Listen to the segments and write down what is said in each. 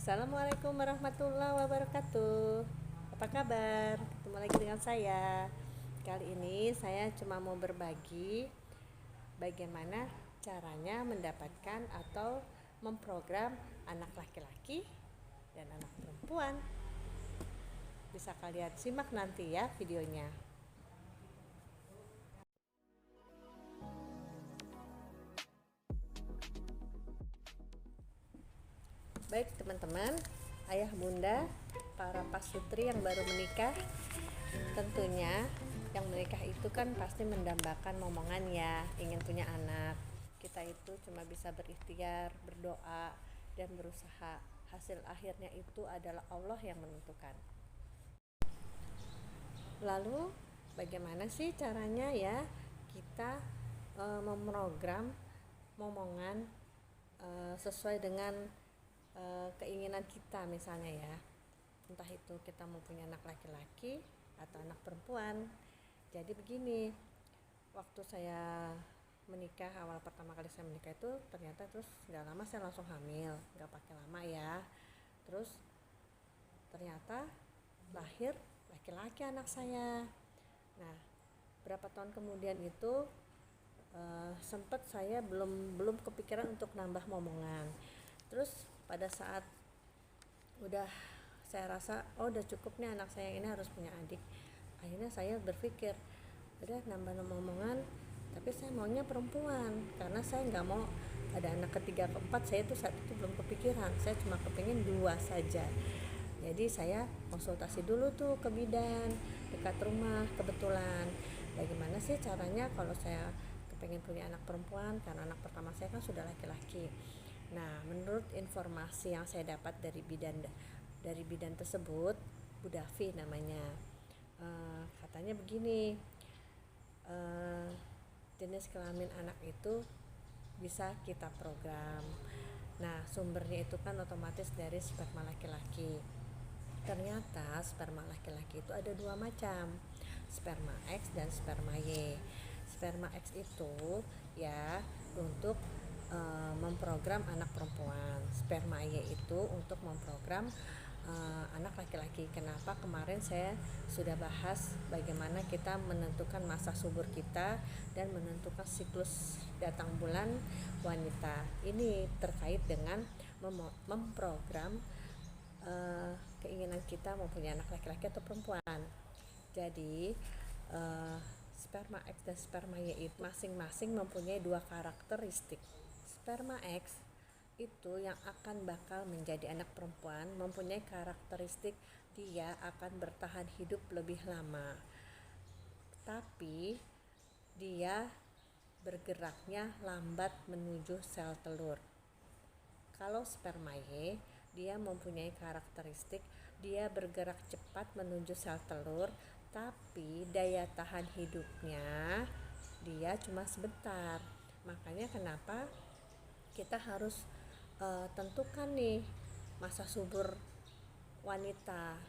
Assalamualaikum warahmatullahi wabarakatuh. Apa kabar? Ketemu lagi dengan saya. Kali ini saya cuma mau berbagi bagaimana caranya mendapatkan atau memprogram anak laki-laki dan anak perempuan. Bisa kalian simak nanti ya videonya. Baik teman-teman, ayah bunda, para pasutri yang baru menikah, tentunya yang menikah itu kan pasti mendambakan momongan ya, ingin punya anak. Kita itu cuma bisa berikhtiar, berdoa, dan berusaha. Hasil akhirnya itu adalah Allah yang menentukan. Lalu bagaimana sih caranya ya kita memprogram momongan sesuai dengan keinginan kita misalnya ya, entah itu kita mau punya anak laki-laki atau anak perempuan. Jadi begini, waktu saya menikah, awal pertama kali saya menikah itu ternyata terus nggak lama saya langsung hamil, nggak pakai lama ya. Terus ternyata lahir laki-laki anak saya. Nah, berapa tahun kemudian itu sempat saya belum kepikiran untuk nambah momongan. Terus pada saat udah saya rasa udah cukup nih anak saya ini harus punya adik, akhirnya saya berpikir udah nambah omongan, tapi saya maunya perempuan karena saya nggak mau ada anak ketiga keempat. Saya tuh saat itu belum kepikiran, saya cuma kepingin 2 saja. Jadi saya konsultasi dulu tuh ke bidan dekat rumah, kebetulan bagaimana sih caranya kalau saya kepengen punya anak perempuan karena anak pertama saya kan sudah laki-laki. Nah, menurut informasi yang saya dapat dari bidan tersebut, Bu Davi namanya, katanya begini, jenis kelamin anak itu bisa kita program. Nah, sumbernya itu kan otomatis dari sperma laki-laki. Ternyata sperma laki-laki itu ada 2 macam, sperma X dan sperma Y. Sperma X itu ya untuk memprogram anak perempuan, sperma Y itu untuk memprogram anak laki-laki. Kenapa kemarin saya sudah bahas bagaimana kita menentukan masa subur kita dan menentukan siklus datang bulan wanita. Ini terkait dengan memprogram keinginan kita mempunyai anak laki-laki atau perempuan. Jadi sperma X dan sperma Y itu masing-masing mempunyai 2 karakteristik. Sperma X itu yang akan bakal menjadi anak perempuan mempunyai karakteristik dia akan bertahan hidup lebih lama, tapi dia bergeraknya lambat menuju sel telur. Kalau sperma Y, dia mempunyai karakteristik dia bergerak cepat menuju sel telur, tapi daya tahan hidupnya dia cuma sebentar. Makanya kenapa kita harus tentukan nih masa subur wanita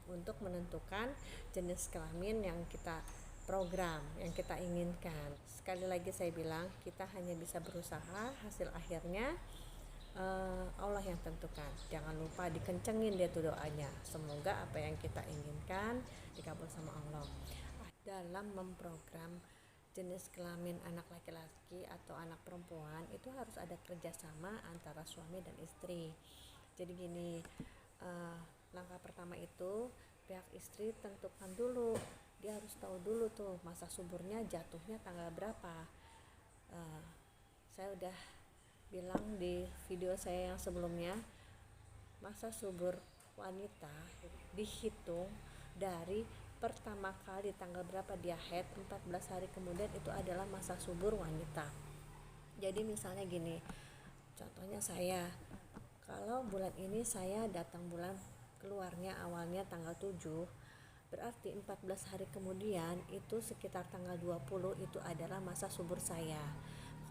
untuk menentukan jenis kelamin yang kita program, yang kita inginkan. Sekali lagi saya bilang, kita hanya bisa berusaha, hasil akhirnya Allah yang tentukan. Jangan lupa dikencengin deh tuh doanya, semoga apa yang kita inginkan dikabul sama Allah. Dalam memprogram jenis kelamin anak laki-laki atau anak perempuan itu harus ada kerjasama antara suami dan istri. Jadi gini, langkah pertama itu pihak istri tentukan dulu, dia harus tahu dulu tuh masa suburnya jatuhnya tanggal berapa. Saya udah bilang di video saya yang sebelumnya, masa subur wanita dihitung dari pertama kali tanggal berapa dia head, 14 hari kemudian itu adalah masa subur wanita. Jadi misalnya gini, contohnya saya, kalau bulan ini saya datang bulan keluarnya awalnya tanggal 7, berarti 14 hari kemudian itu sekitar tanggal 20 itu adalah masa subur saya.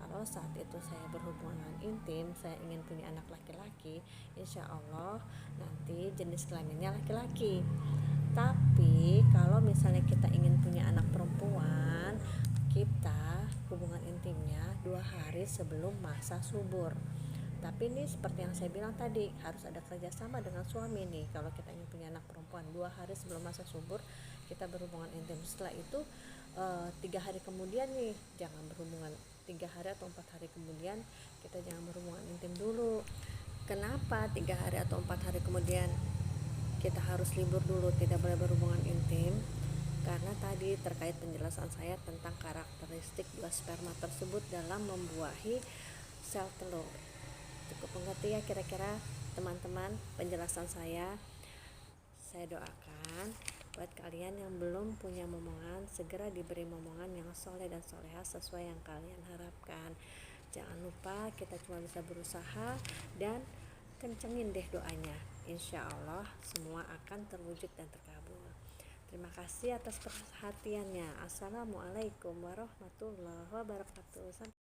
Kalau saat itu saya berhubungan intim, saya ingin punya anak laki-laki, insya Allah nanti jenis kelaminnya laki-laki. Tapi kalau misalnya kita ingin punya anak perempuan, kita hubungan intimnya 2 hari sebelum masa subur. Tapi nih seperti yang saya bilang tadi, harus ada kerjasama dengan suami nih. Kalau kita ingin punya anak perempuan, 2 hari sebelum masa subur kita berhubungan intim. Setelah itu 3 hari kemudian nih jangan berhubungan. 3 hari atau 4 hari kemudian kita jangan berhubungan intim dulu. Kenapa 3 hari atau 4 hari kemudian kita harus libur dulu, tidak boleh berhubungan intim? Karena tadi terkait penjelasan saya tentang karakteristik 2 sperma tersebut dalam membuahi sel telur. Cukup mengerti ya kira-kira teman-teman penjelasan saya. Saya doakan buat kalian yang belum punya momongan, segera diberi momongan yang soleh dan soleha sesuai yang kalian harapkan. Jangan lupa kita cuma bisa berusaha dan kencengin deh doanya. Insya Allah semua akan terwujud dan terkabul. Terima kasih atas perhatiannya. Assalamualaikum warahmatullahi wabarakatuh.